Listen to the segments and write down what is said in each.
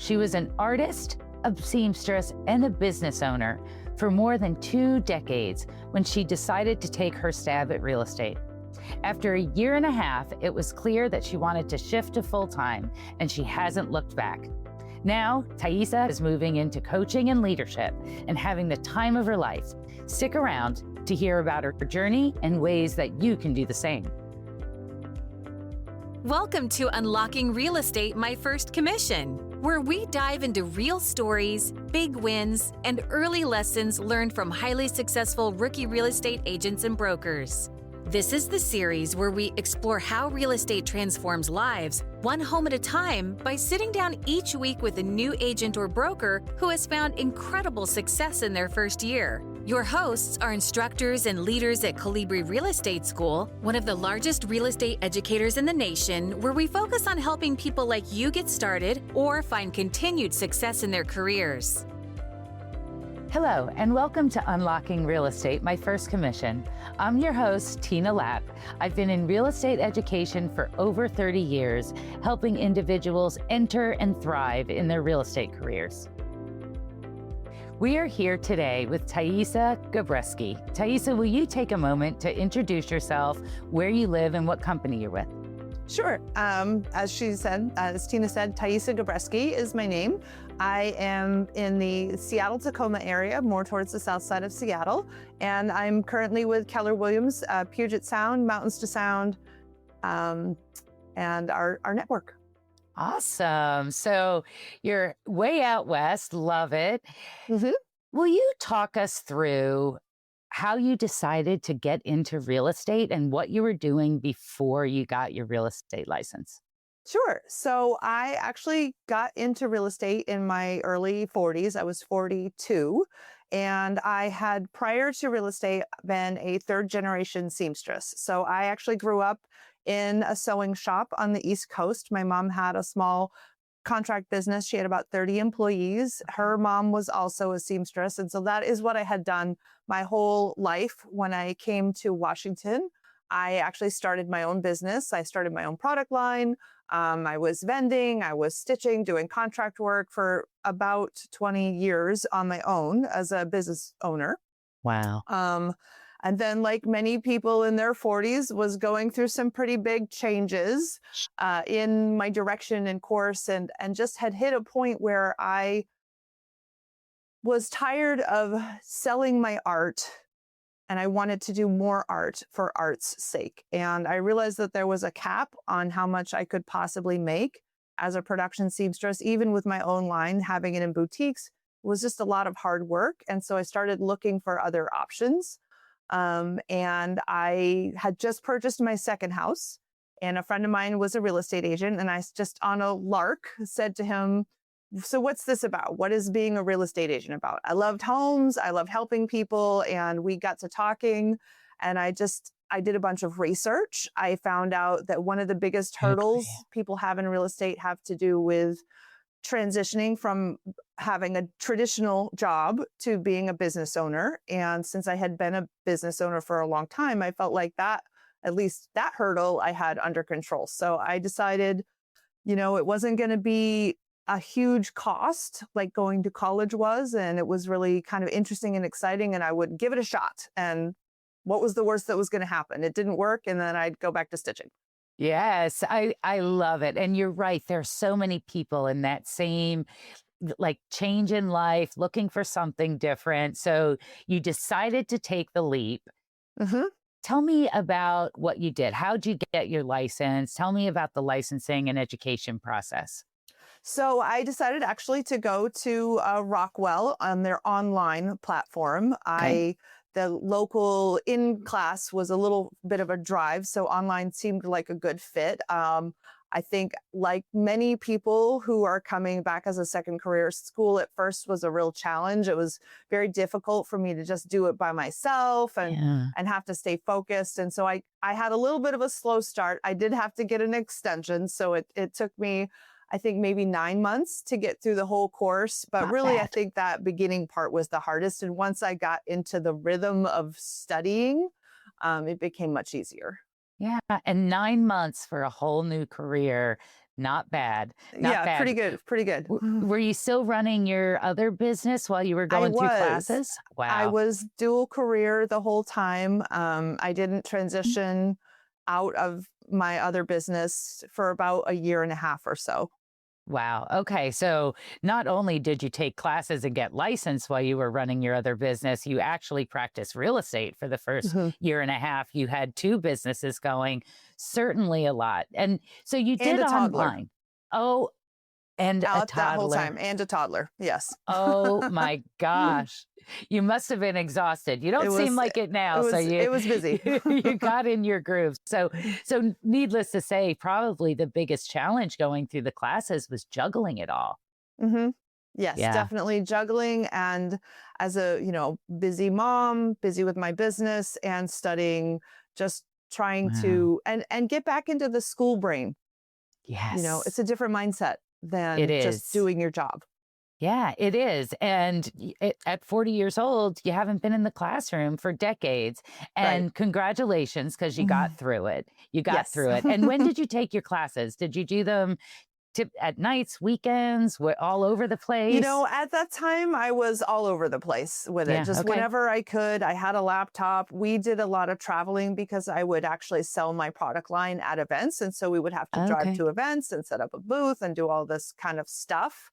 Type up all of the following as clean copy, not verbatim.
She was an artist, a seamstress, and a business owner for more than 2 decades when she decided to take her stab at real estate. After a year and a half, it was clear that she wanted to shift to full-time, and she hasn't looked back. Now, Tayissa is moving into coaching and leadership and having the time of her life. Stick around to hear about her journey and ways that you can do the same. Welcome to Unlocking Real Estate, My First Commission, where we dive into real stories, big wins, and early lessons learned from highly successful rookie real estate agents and brokers. This is the series where we explore how real estate transforms lives, one home at a time, by sitting down each week with a new agent or broker who has found incredible success in their first year. Your hosts are instructors and leaders at Colibri Real Estate School, one of the largest real estate educators in the nation, where we focus on helping people like you get started or find continued success in their careers. Hello, and welcome to Unlocking Real Estate, My First Commission. I'm your host, Tina Lapp. I've been in real estate education for over 30 years, helping individuals enter and thrive in their real estate careers. We are here today with Tayissa Gabreski. Tayissa, will you take a moment to introduce yourself, where you live, and what company you're with? Sure. As Tina said, Tayissa Gabreski is my name. I am in the Seattle-Tacoma area, more towards the south side of Seattle, and I'm currently with Keller Williams, Puget Sound, Mountains to Sound, and our network. Awesome. So you're way out west. Love it. Mm-hmm. Will you talk us through how you decided to get into real estate and what you were doing before you got your real estate license? Sure. So I actually got into real estate in my early 40s. I was 42. And I had, prior to real estate, been a third-generation seamstress. So I actually grew up in a sewing shop on the East Coast. My mom had a small contract business. She had about 30 employees. Her mom was also a seamstress. And so that is what I had done my whole life. When I came to Washington, I actually started my own business. I started my own product line. I was vending, I was stitching, doing contract work for about 20 years on my own as a business owner. Wow. And then, like many people in their 40s, was going through some pretty big changes in my direction and course, and just had hit a point where I was tired of selling my art, and I wanted to do more art for art's sake. And I realized that there was a cap on how much I could possibly make as a production seamstress. Even with my own line, having it in boutiques was just a lot of hard work. And so I started looking for other options. And I had just purchased my second house, and a friend of mine was a real estate agent. And I just, on a lark, said to him, "So what's this about? What is being a real estate agent about?" I loved homes. I love helping people. And we got to talking, and I did a bunch of research. I found out that one of the biggest hurdles people have in real estate have to do with transitioning from having a traditional job to being a business owner. And since I had been a business owner for a long time, I felt like that, at least that hurdle, I had under control. So I decided, it wasn't going to be a huge cost like going to college was. And it was really kind of interesting and exciting, and I would give it a shot. And what was the worst that was going to happen? It didn't work. And then I'd go back to stitching. Yes, I love it. And you're right. There are so many people in that same change in life, looking for something different. So you decided to take the leap. Mm-hmm. Tell me about what you did. How'd you get your license? Tell me about the licensing and education process. So I decided actually to go to Rockwell on their online platform. Okay. The local in-class was a little bit of a drive, so online seemed like a good fit. I think, like many people who are coming back as a second career, school at first was a real challenge. It was very difficult for me to just do it by myself and have to stay focused. And so I had a little bit of a slow start. I did have to get an extension, so it took me, I think, maybe 9 months to get through the whole course. But Not really, bad. I think that beginning part was the hardest. And once I got into the rhythm of studying, it became much easier. Yeah. And 9 months for a whole new career. Not bad. Not Yeah, bad. pretty good, pretty good. Were you still running your other business while you were I going through was. classes? I Wow. was dual career the whole time. I didn't transition out of my other business for about a year and a half or so. Wow. Okay. So not only did you take classes and get licensed while you were running your other business, you actually practiced real estate for the first Mhm. year and a half. You had two businesses going, certainly a lot. And so you And did a toddler online. Oh, and a out that whole toddler. time, and a toddler. Yes. Oh my gosh. You must have been exhausted. You It don't seem was like it it now. So was you it was busy. you got in your groove. So needless to say, probably the biggest challenge going through the classes was juggling it all. hmm Yes, Yeah. definitely juggling, and as a, busy mom, busy with my business and studying, just trying Wow. to and get back into the school brain. It's Yes, a different mindset it than just is. doing your job. Yeah, it is. And at 40 years old, you haven't been in the classroom for decades. Right. And congratulations, because you got Mhm. through it. You got Yes. through it. And when did you take your classes? Did you do them at nights, weekends, all over the place? At that time, I was all over the place with it. Yeah. Just Okay. whenever I could, I had a laptop. We did a lot of traveling because I would actually sell my product line at events. And so we would have to drive Okay. to events and set up a booth and do all this kind of stuff.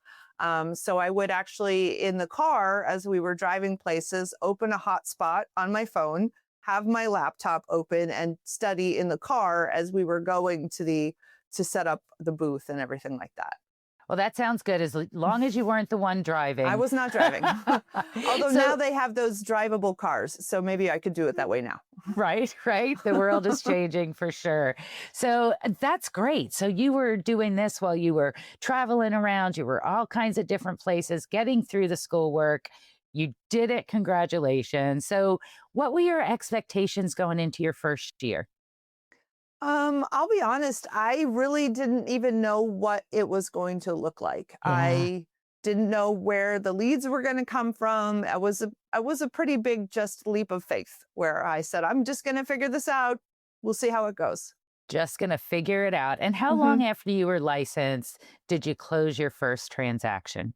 So I would actually, in the car, as we were driving places, open a hotspot on my phone, have my laptop open, and study in the car as we were going to set up the booth and everything like that. Well, that sounds good as long as you weren't the one I driving. was not driving. Although now So, they have those drivable cars, so maybe I could do it that way now. right, right. The world is changing for sure. So that's great. So you were doing this while you were traveling around, you were all kinds of different places, getting through the schoolwork. You did it. Congratulations. So, what were your expectations going into your first year? I'll be honest, I really didn't even know what it was going to look like. Yeah. I didn't know where the leads were going to come from. I was a pretty big just leap of faith where I said, I'm just going to figure this out. We'll see how it goes. Just going to figure it out. And how Mhm. long after you were licensed did you close your first transaction?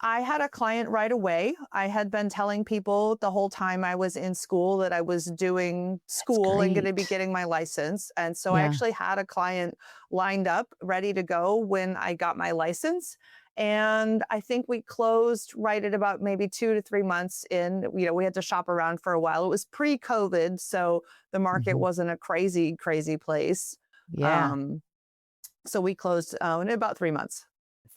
I had a client right away. I had been telling people the whole time I was in school that I was doing That's school and going to be great. getting my license. And so I Yeah. actually had a client lined up, ready to go when I got my license. And I think we closed right at about maybe 2 to 3 months in. We had to shop around for a while. It was pre-COVID, so the market Mhm. wasn't a crazy, crazy place. Yeah. Um, so we closed in about 3 months.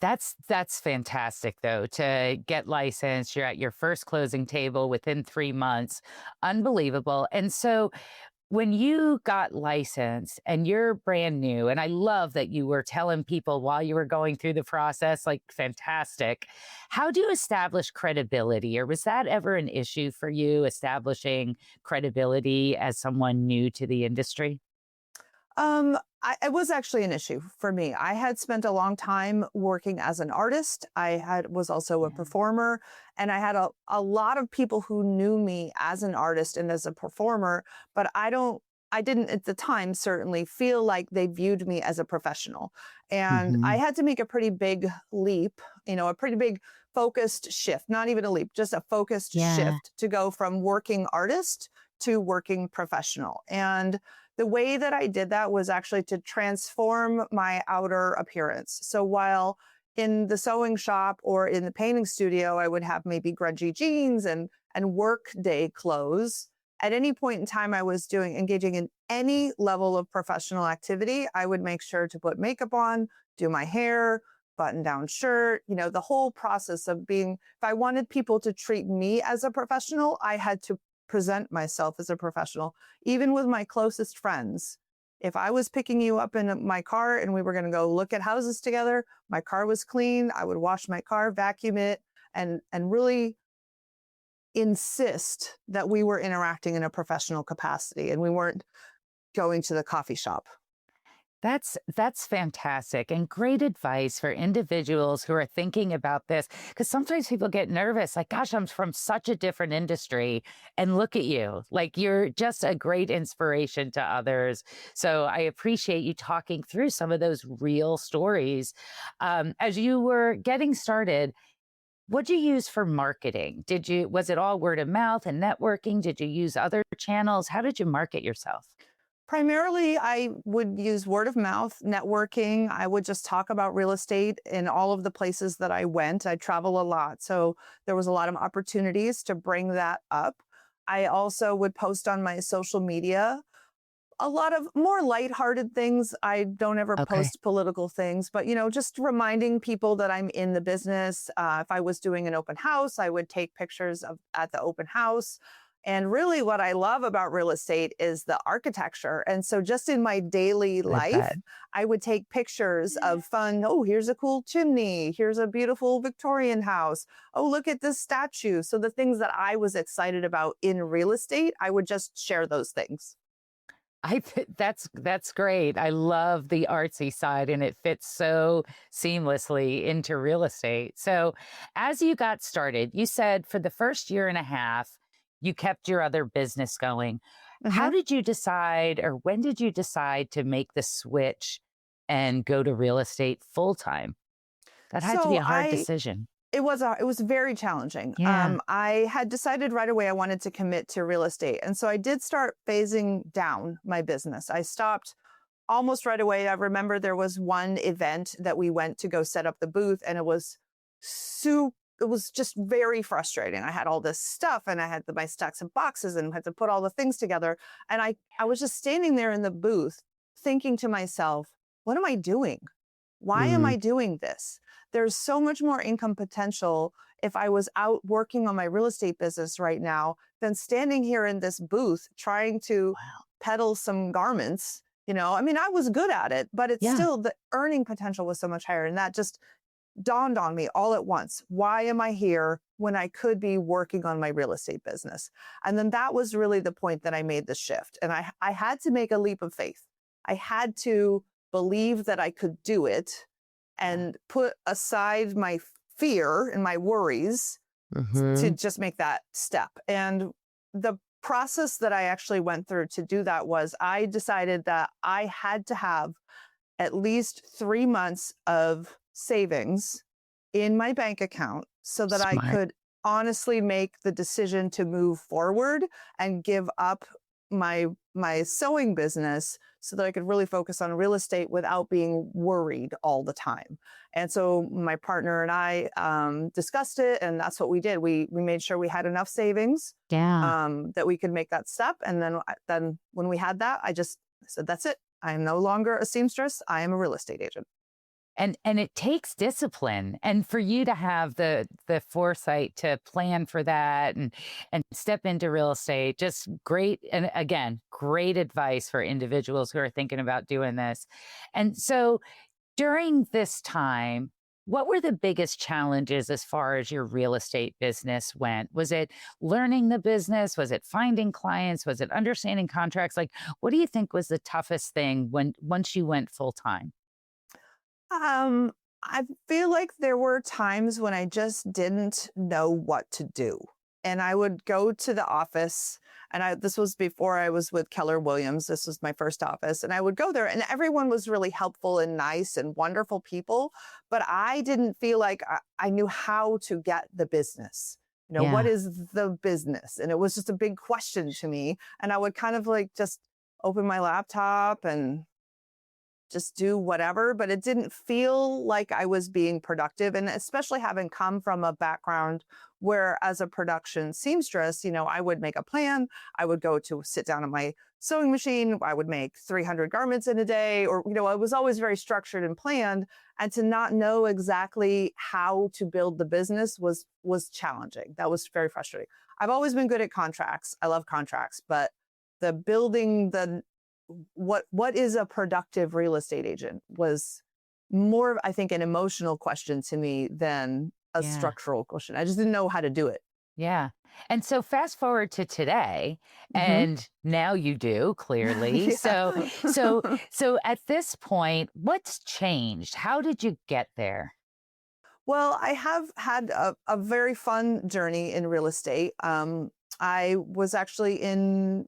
That's fantastic though to get licensed. You're at your first closing table within 3 months. Unbelievable. And so when you got licensed and you're brand new, and I love that you were telling people while you were going through the process, like fantastic. How do you establish credibility? Or was that ever an issue for you establishing credibility as someone new to the industry? It was actually an issue for me. I had spent a long time working as an artist. Was also a Yeah. performer, and I had a lot of people who knew me as an artist and as a performer, but I didn't at the time certainly feel like they viewed me as a professional. And I Mhm. had to make a pretty big leap, a pretty big focused shift, not even a leap, just a focused Yeah. shift to go from working artist to working professional. And the way that I did that was actually to transform my outer appearance. So while in the sewing shop or in the painting studio, I would have maybe grungy jeans and work day clothes. At any point in time I was engaging in any level of professional activity, I would make sure to put makeup on, do my hair, button down shirt, the whole process of if I wanted people to treat me as a professional, I had to present myself as a professional, even with my closest friends. If I was picking you up in my car and we were going to go look at houses together, my car was clean, I would wash my car, vacuum it, and really insist that we were interacting in a professional capacity and we weren't going to the coffee shop. That's fantastic and great advice for individuals who are thinking about this. Because sometimes people get nervous, like, gosh, I'm from such a different industry. And look at you. Like, you're just a great inspiration to others. So I appreciate you talking through some of those real stories. As you were getting started, what'd you use for marketing? Was it all word of mouth and networking? Did you use other channels? How did you market yourself? Primarily, I would use word of mouth, networking. I would just talk about real estate in all of the places that I went. I travel a lot, so there was a lot of opportunities to bring that up. I also would post on my social media a lot of more lighthearted things. I don't ever Okay. post political things, but just reminding people that I'm in the business. If I was doing an open house, I would take pictures of at the open house. And really, what I love about real estate is the architecture. And so, just in my daily I bet. life, I would take pictures of fun. Oh, here's a cool chimney. Here's a beautiful Victorian house. Oh, look at this statue. So, the things that I was excited about in real estate, I would just share those things. That's great. I love the artsy side and it fits so seamlessly into real estate. So, as you got started, you said for the first year and a half, you kept your other business going. How Mhm. did you decide, or when did you decide to make the switch and go to real estate full time? That had to be So a hard I decision. it was very challenging. Yeah. I had decided right away I wanted to commit to real estate. And so I did start phasing down my business. I stopped almost right away. I remember there was one event that we went to go set up the booth, and it was just very frustrating. I had all this stuff and I had my stacks of boxes and had to put all the things together. And I was just standing there in the booth thinking to myself, what am I doing? Why am Mhm. I doing this? There's so much more income potential if I was out working on my real estate business right now than standing here in this booth trying to Wow. peddle some garments. I mean, I was good at it, but it's Yeah. still the earning potential was so much higher. And that just dawned on me all at once. Why am I here when I could be working on my real estate business? And then that was really the point that I made the shift. And I had to make a leap of faith. I had to believe that I could do it Yeah. and put aside my fear and my worries to Mhm. just make that step. And the process that I actually went through to do that was I decided that I had to have at least 3 months of savings in my bank account so that I Smart. could honestly make the decision to move forward and give up my sewing business so that I could really focus on real estate without being worried all the time. And so my partner and I discussed it, and that's what we did. We made sure we had enough savings Yeah. that we could make that step. And then when we had that, I said, that's it. I am no longer a seamstress. I am a real estate agent. And it takes discipline, and for you to have the foresight to plan for that and step into real estate, just great. And again, great advice for individuals who are thinking about doing this. And so during this time, what were the biggest challenges as far as your real estate business went? Was it learning the business? Was it finding clients? Was it understanding contracts? Like, what do you think was the toughest thing when once you went full time? Um, I feel like there were times when I just didn't know what to do. And I would go to the office, and this was before I was with Keller Williams. This was my first office. And I would go there, and everyone was really helpful and nice and wonderful people. But I didn't feel like I knew how to get the business. What Yeah. is the business? And it was just a big question to me. And I would kind of like just open my laptop and just do whatever, but it didn't feel like I was being productive. And especially having come from a background where, as a production seamstress, I would make a plan. I would go to sit down at my sewing machine. I would make 300 garments in a day, or, I was always very structured and planned. And to not know exactly how to build the business was challenging. That was very frustrating. I've always been good at contracts. I love contracts, but the building the what is a productive real estate agent was more, I think, an emotional question to me than a Yeah. structural question. I just didn't know how to do it. Yeah. And so fast forward to today, Hmm. and now you do clearly. Yeah. So at this point, what's changed? How did you get there? Well, I have had a very fun journey in real estate. I was actually in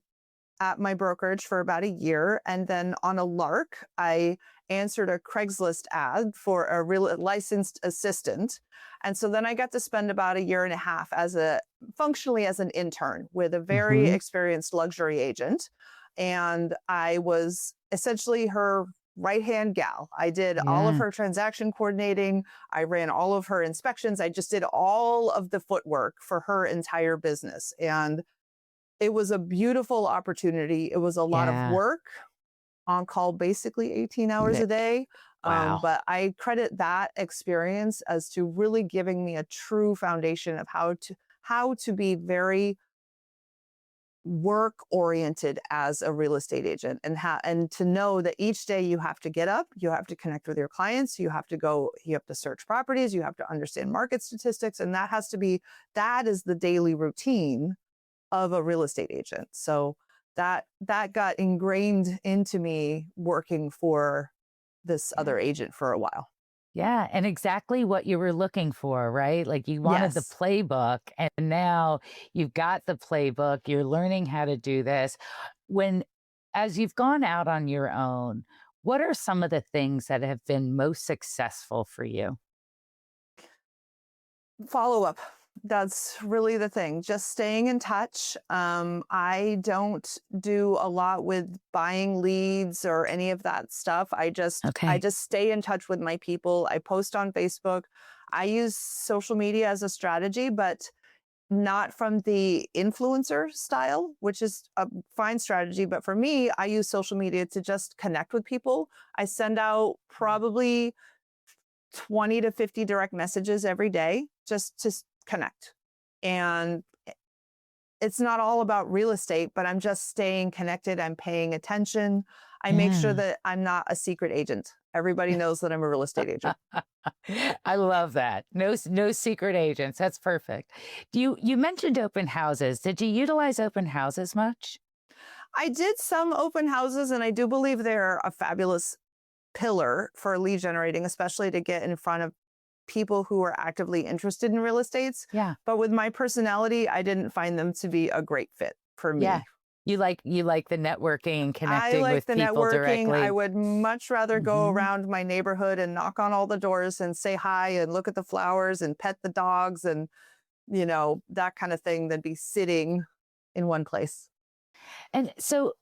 at my brokerage for about a year. And then on a lark, I answered a Craigslist ad for a real licensed assistant. And so then I got to spend about a year and a half as a functionally as an intern with a very Hmm. experienced luxury agent. And I was essentially her right hand gal. I did all of Yeah. her transaction coordinating. I ran all of her inspections. I just did all of the footwork for her entire business. And it was a beautiful opportunity. It was a lot of Yeah. work on call, basically 18 hours Th- a day. Wow. But I credit that experience as to really giving me a true foundation of how to be very work oriented as a real estate agent and to know that each day you have to get up, you have to connect with your clients, you have to search properties, you have to understand market statistics, and that is the daily routine of a real estate agent. So that got ingrained into me working for this Yeah. other agent for a while. Yeah. And exactly what you were looking for, right? Like you wanted the Yes. playbook, and now you've got the playbook. You're learning how to do this. When, as you've gone out on your own, what are some of the things that have been most successful for you? Follow up. That's really the thing. Just staying in touch. I don't do a lot with buying leads or any of that stuff. I Okay. just stay in touch with my people. I post on Facebook. I use social media as a strategy, but not from the influencer style, which is a fine strategy. But for me, I use social media to just connect with people. I send out probably 20 to 50 direct messages every day just to connect. And it's not all about real estate, but I'm just staying connected. I'm paying attention. I make sure Yeah. that I'm not a secret agent. Everybody knows that I'm a real estate agent. I love that. No secret agents. That's perfect. You mentioned open houses. Did you utilize open houses much? I did some open houses, and I do believe they're a fabulous pillar for lead generating, especially to get in front of people who are actively interested in real estates. Yeah. But with my personality, I didn't find them to be a great fit for Yeah. me. You like the networking and I connecting like with the people networking. I directly. would much rather go Mhm. around my neighborhood and knock on all the doors and say hi and look at the flowers and pet the dogs and, that kind of thing than be sitting in one place. And so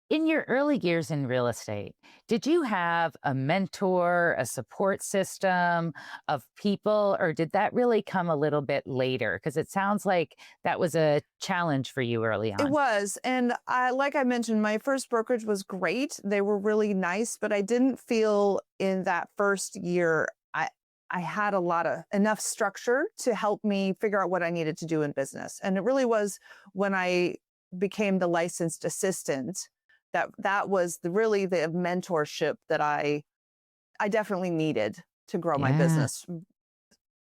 in your early years in real estate, did you have a mentor, a support system of people, or did that really come a little bit later? Because it sounds like that was a challenge for you early It on. was. And like I mentioned, my first brokerage was great. They were really nice, but I didn't feel in that first year I had a lot of enough structure to help me figure out what I needed to do in business. And it really was when I became the licensed assistant that was really the mentorship that I definitely needed to grow my Yeah. business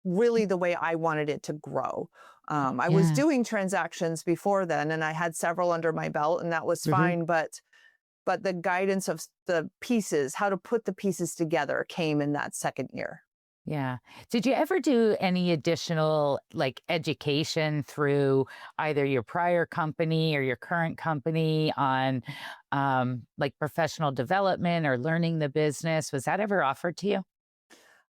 really the way I wanted it to grow. I was Yeah. doing transactions before then, and I had several under my belt, and that was Hmm. fine. But the guidance of the pieces, how to put the pieces together, came in that second year. Yeah. Did you ever do any additional like education through either your prior company or your current company on like professional development or learning the business? Was that ever offered to you?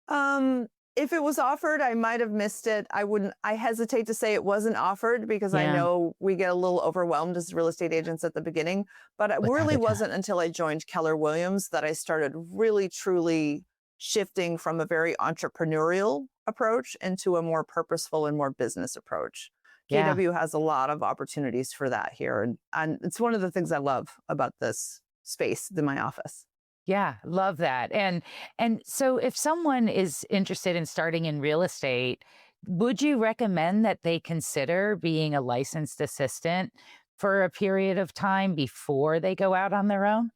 Um, if it was offered, I might have missed it. I hesitate to say it wasn't offered because I Yeah, know we get a little overwhelmed as real estate agents at the beginning. But it without really a doubt. wasn't until I joined Keller Williams that I started really truly shifting from a very entrepreneurial approach into a more purposeful and more business approach. Yeah. KW has a lot of opportunities for that here. And it's one of the things I love about this space in my office. Yeah, love that. And so if someone is interested in starting in real estate, would you recommend that they consider being a licensed assistant for a period of time before they go out on their own?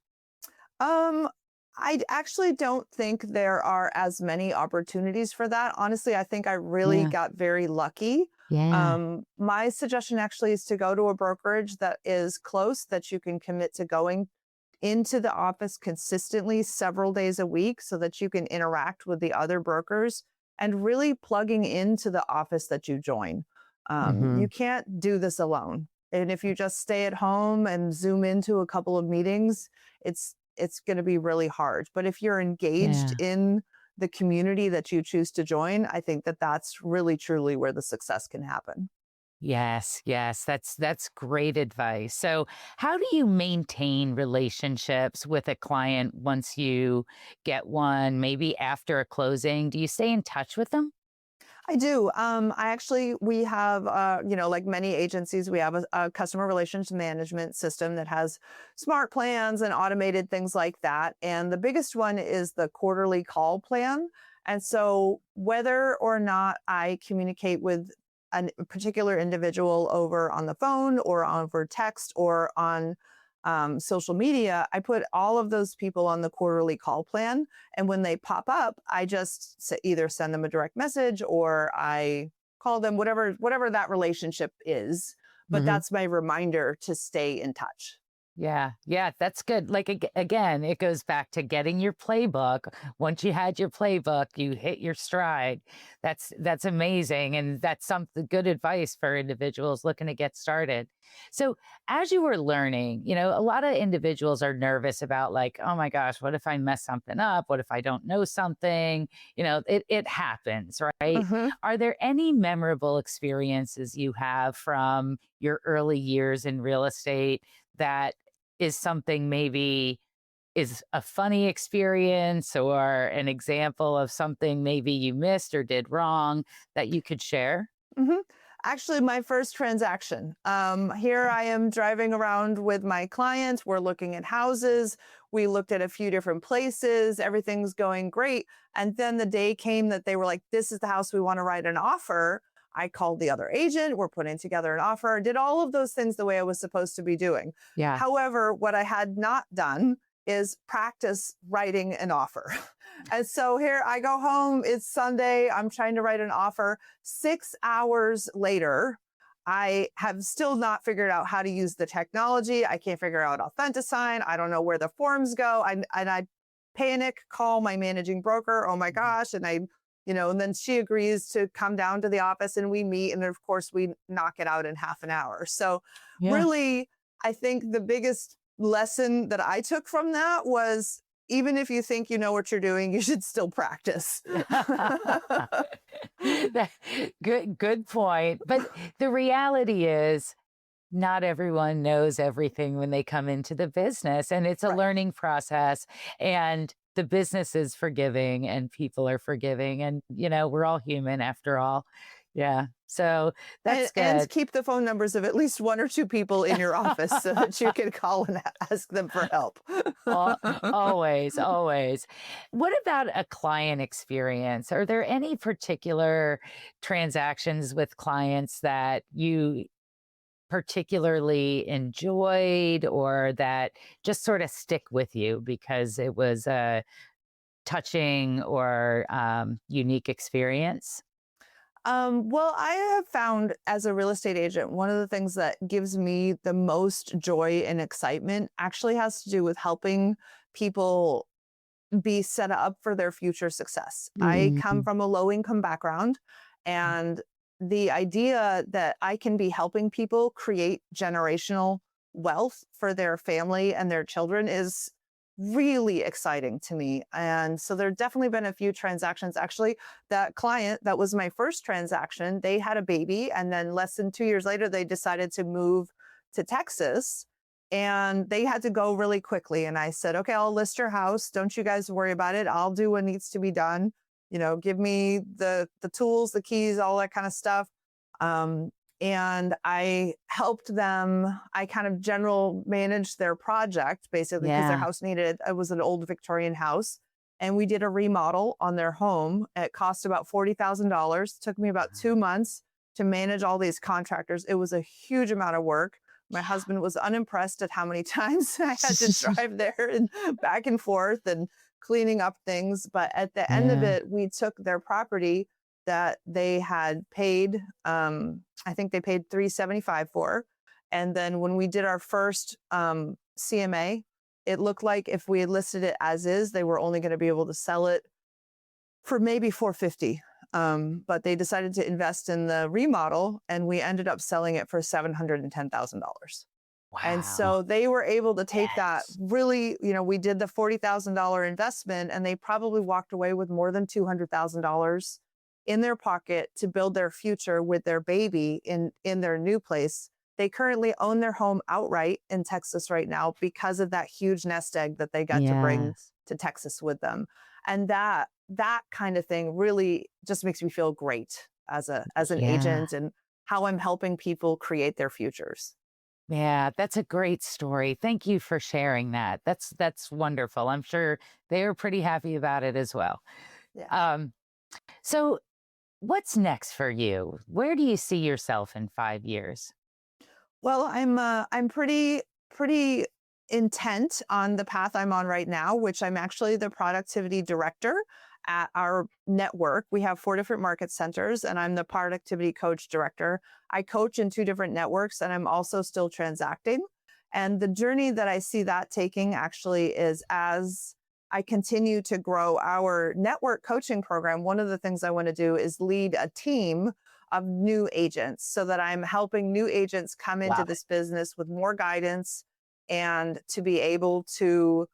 Um, I actually don't think there are as many opportunities for that. Honestly, I think I really Yeah. got very lucky. Yeah. My suggestion actually is to go to a brokerage that is close, that you can commit to going into the office consistently several days a week so that you can interact with the other brokers and really plugging into the office that you join. Hmm. You can't do this alone. And if you just stay at home and zoom into a couple of meetings, it's going to be really hard. But if you're engaged Yeah. in the community that you choose to join, I think that that's really truly where the success can happen. Yes, yes, that's great advice. So, how do you maintain relationships with a client once you get one, maybe after a closing? Do you stay in touch with them? I do. We have, like many agencies, we have a customer relations management system that has smart plans and automated things like that. And the biggest one is the quarterly call plan. And so whether or not I communicate with a particular individual over on the phone or over text or on social media, I put all of those people on the quarterly call plan. And when they pop up, I just either send them a direct message or I call them, whatever that relationship is. But Hmm. that's my reminder to stay in touch. Yeah, yeah, that's good. Like again, it goes back to getting your playbook. Once you had your playbook, you hit your stride. That's amazing, and that's some good advice for individuals looking to get started. So, as you were learning, a lot of individuals are nervous about like, oh my gosh, what if I mess something up? What if I don't know something? It happens, right? Mhm. Are there any memorable experiences you have from your early years in real estate that is something maybe is a funny experience or an example of something maybe you missed or did wrong that you could share? Mhm. Actually, my first transaction. Here I am driving around with my clients. We're looking at houses. We looked at a few different places. Everything's going great. And then the day came that they were like, this is the house we want to write an offer. I called the other agent. We're putting together an offer, did all of those things the way I was supposed to be doing. Yeah. However, what I had not done is practice writing an offer. And so here I go home. It's Sunday. I'm trying to write an offer. 6 hours later, I have still not figured out how to use the technology. I can't figure out AuthentiSign. I don't know where the forms go. And I panic, call my managing broker. Oh my Mhm. gosh. And then she agrees to come down to the office and we meet. And of course, we knock it out in half an hour. So, Yeah. really, I think the biggest lesson that I took from that was even if you think you know what you're doing, you should still practice. That- good point. But the reality is not everyone knows everything when they come into the business, and it's a Right. learning process, and the business is forgiving and people are forgiving, and we're all human after all. Yeah. So And, that's and good. keep the phone numbers of at least one or two people in your office so that you can call and ask them for help. Always, always. What about a client experience? Are there any particular transactions with clients that you particularly enjoyed or that just sort of stick with you because it was a touching or unique experience? Well, I have found as a real estate agent, one of the things that gives me the most joy and excitement actually has to do with helping people be set up for their future success. I come Mm. from a low income background, and the idea that I can be helping people create generational wealth for their family and their children is really exciting to me. And so there definitely been a few transactions. Actually, that client that was my first transaction, they had a baby, and then less than 2 years later, they decided to move to Texas and they had to go really quickly. And I said, okay, I'll list your house. Don't you guys worry about it. I'll do what needs to be done. Give me the tools, the keys, all that kind of stuff. Um, and I helped them. I kind of general managed their project basically because their Yeah. house needed, it was an old Victorian house. And we did a remodel on their home. It cost about $40,000. Took me about 2 months to manage all these contractors. It was a huge amount of work. My husband was unimpressed at how many times I had to drive there and back and forth and cleaning up things. But at the end of Yeah. it, we took their property. that they had paid, I think they paid $375 for. And then when we did our first CMA, it looked like if we had listed it as is, they were only going to be able to sell it for maybe $450. But they decided to invest in the remodel, and we ended up selling it for $710,000. And Wow. so they were able to take that Yes. really, we did the $40,000 investment, and they probably walked away with more than $200,000 in their pocket to build their future with their baby in their new place. They currently own their home outright in Texas right now because of that huge nest egg that they got to bring Yes. to Texas with them. And that kind of thing really just makes me feel great as an Yeah. agent, and how I'm helping people create their futures. Yeah, that's a great story. Thank you for sharing that. That's wonderful. I'm sure they were pretty happy about it as well. Yeah. Um, so what's next for you? Where do you see yourself in 5 years? Well, I'm pretty intent on the path I'm on right now, which I'm actually the productivity director at our network. We have 4 different market centers, and I'm the productivity coach director. I coach in 2 different networks, and I'm also still transacting. And the journey that I see that taking actually is, as I continue to grow our network coaching program, one of the things I want to do is lead a team of new agents, so that I'm helping new agents come into Love it. this business with more guidance and to be able to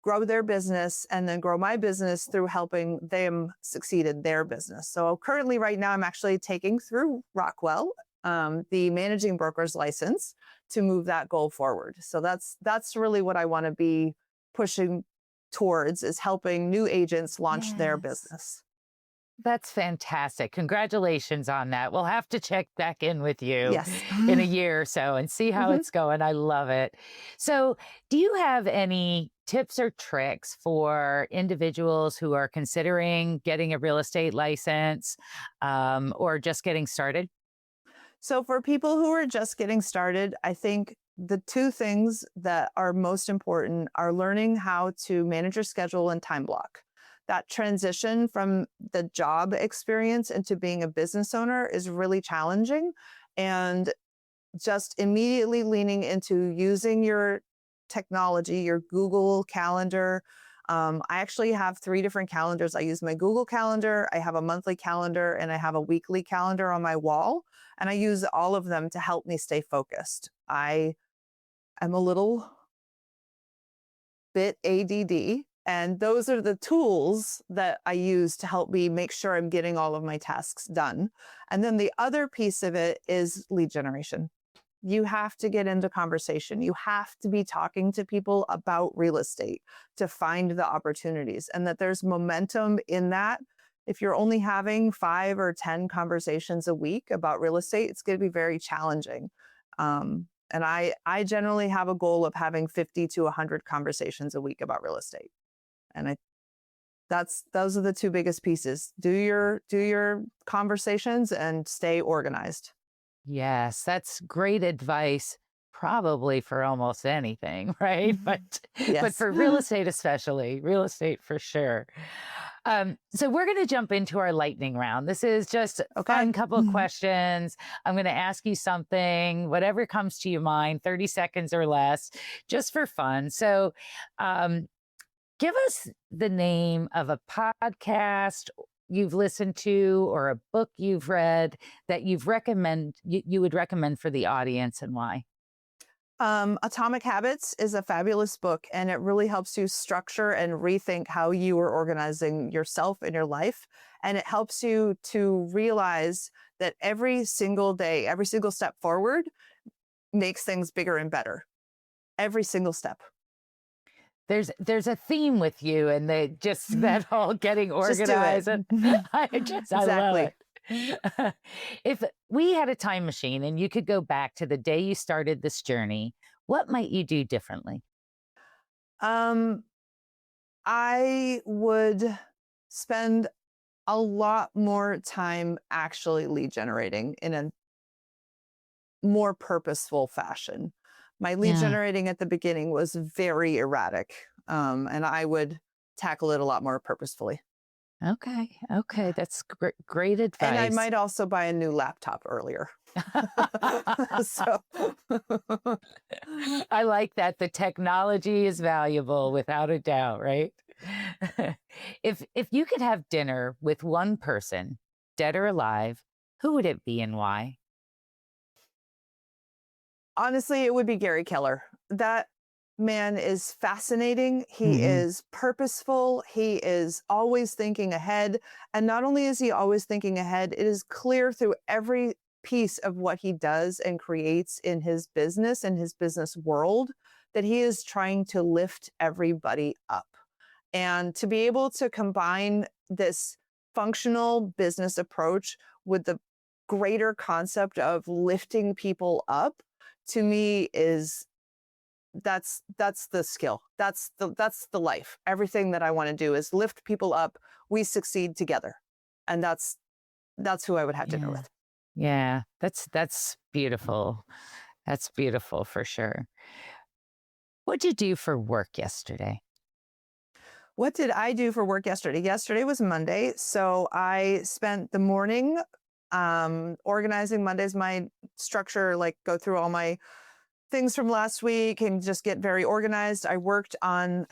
grow their business, and then grow my business through helping them succeed in their business. So currently right now I'm actually taking through Rockwell the managing broker's license to move that goal forward. So that's really what I want to be pushing towards, is helping new agents launch their Yes. business. That's fantastic. Congratulations on that. We'll have to check back in with you Yes. in a year or so and see how Mhm. it's going. I love it. So, do you have any tips or tricks for individuals who are considering getting a real estate license, or just getting started? So for people who are just getting started, I think the 2 things that are most important are learning how to manage your schedule and time block. That transition from the job experience into being a business owner is really challenging. And just immediately leaning into using your technology, your Google Calendar. I actually have 3 different calendars. I use my Google Calendar, I have a monthly calendar, and I have a weekly calendar on my wall. And I use all of them to help me stay focused. I am a little bit ADD, and those are the tools that I use to help me make sure I'm getting all of my tasks done. And then the other piece of it is lead generation. You have to get into conversation. You have to be talking to people about real estate to find the opportunities, and that there's momentum in that. If you're only having 5 or 10 conversations a week about real estate, it's going to be very challenging. And I generally have a goal of having 50 to 100 conversations a week about real estate. And those are the 2 biggest pieces. Do your conversations and stay organized. Yes, that's great advice, probably for almost anything, right? Mhm. But Yes. for real estate especially, real estate for sure. So we're going to jump into our lightning round. This is just a Okay. fun couple of questions. I'm going to ask you something, whatever comes to your mind, 30 seconds or less, just for fun. So, um, give us the name of a podcast you've listened to or a book you've read that you would recommend for the audience, and why. Atomic Habits is a fabulous book, and it really helps you structure and rethink how you are organizing yourself in your life. And it helps you to realize that every single day, every single step forward makes things bigger and better. Every single step. There's a theme with you and the just that whole getting Just do it. organized, and I love Exactly. it. If we had a time machine and you could go back to the day you started this journey, what might you do differently? Um, I would spend a lot more time actually lead generating in a more purposeful fashion. My lead Yeah. generating at the beginning was very erratic, and I would tackle it a lot more purposefully. Okay. Okay. That's great And I advice. might also buy a new laptop earlier. So I like that. The technology is valuable without a doubt, right? If you could have dinner with one person, dead or alive, who would it be and why? honestly, it would be Gary Keller. That man is fascinating. He Hmm. is purposeful. He is always thinking ahead. And not only is he always thinking ahead, it is clear through every piece of what he does and creates in his business and his business world that he is trying to lift everybody up. And to be able to combine this functional business approach with the greater concept of lifting people up, to me is that's the skill. That's the life. Everything that I want to do is lift people up. We succeed together. And that's who I would have dinner Yeah. with. Yeah. That's beautiful. That's beautiful for sure. What'd you do for work yesterday? What did I do for work yesterday? Yesterday was Monday, so I spent the morning organizing. Monday's my structure, like go through all my things from last week and just get very organized. I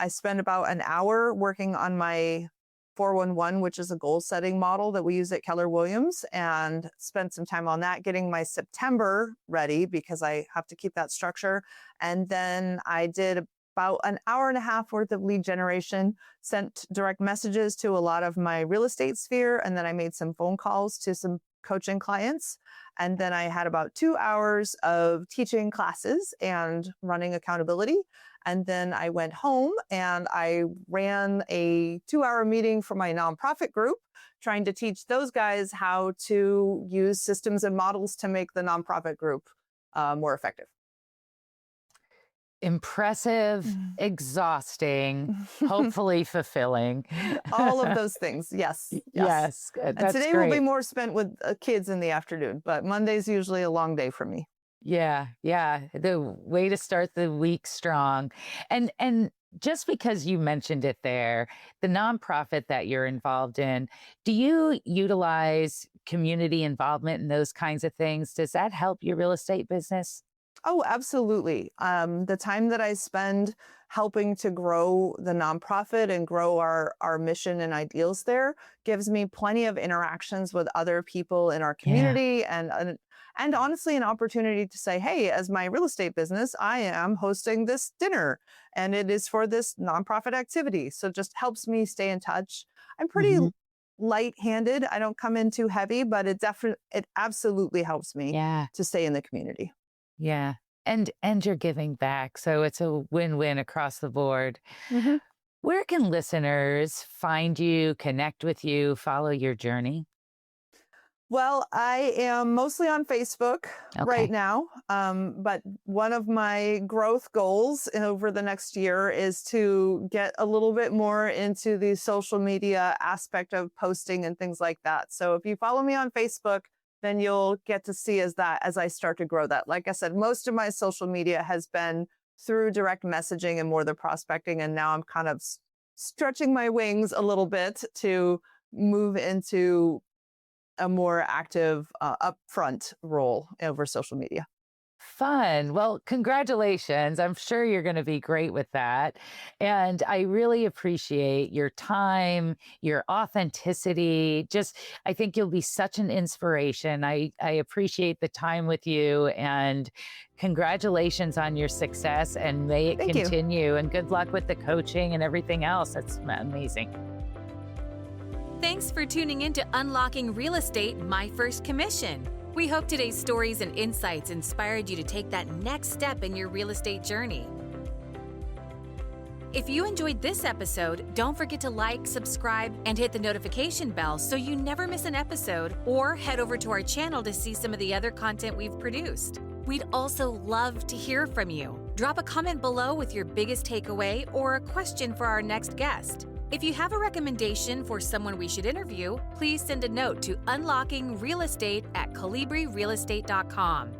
spent about an hour working on my 411, which is a goal setting model that we use at Keller Williams, and spent some time on that, getting my September ready because I have to keep that structure. And then I did about an hour and a half worth of lead generation, sent direct messages to a lot of my real estate sphere, and then I made some phone calls to some coaching clients. And then I had about 2 hours of teaching classes and running accountability. And then I went home and I ran a 2 hour meeting for my nonprofit group, trying to teach those guys how to use systems and models to make the nonprofit group more effective. Impressive, exhausting, hopefully fulfilling. All of those things. Yes. Yes. Yes, good. And That's today will be great. more spent with kids in the afternoon, but Monday's usually a long day for me. Yeah, yeah. The way to start the week strong. And just because you mentioned it there, the nonprofit that you're involved in, do you utilize community involvement in those kinds of things? Does that help your real estate business? Oh, absolutely. The time that I spend helping to grow the nonprofit and grow our mission and ideals there gives me plenty of interactions with other people in our Yeah. community and honestly an opportunity to say, hey, as my real estate business, I am hosting this dinner and it is for this nonprofit activity. So it just helps me stay in touch. I'm pretty Hmm. light-handed. I don't come in too heavy, but it absolutely helps me Yeah. to stay in the community. Yeah. And you're giving back. So it's a win-win across the board. Mhm. Where can listeners find you, connect with you, follow your journey? Well, I am mostly on Facebook right Okay. now. But one of my growth goals over the next year is to get a little bit more into the social media aspect of posting and things like that. So if you follow me on Facebook, then you'll get to see as I start to grow that. Like I said, most of my social media has been through direct messaging and more the prospecting. And now I'm kind of stretching my wings a little bit to move into a more active, upfront role over social media. Fun. Well, congratulations. I'm sure you're going to be great with that. And I really appreciate your time, your authenticity. Just, I think you'll be such an inspiration. I appreciate the time with you and congratulations on your success and may it Thank you. continue. And good luck with the coaching and everything else. That's amazing. Thanks for tuning in to Unlocking Real Estate, My First Commission. We hope today's stories and insights inspired you to take that next step in your real estate journey. If you enjoyed this episode, don't forget to like, subscribe, and hit the notification bell so you never miss an episode, or head over to our channel to see some of the other content we've produced. We'd also love to hear from you. Drop a comment below with your biggest takeaway or a question for our next guest. If you have a recommendation for someone we should interview, please send a note to unlockingrealestate@colibrirealestate.com.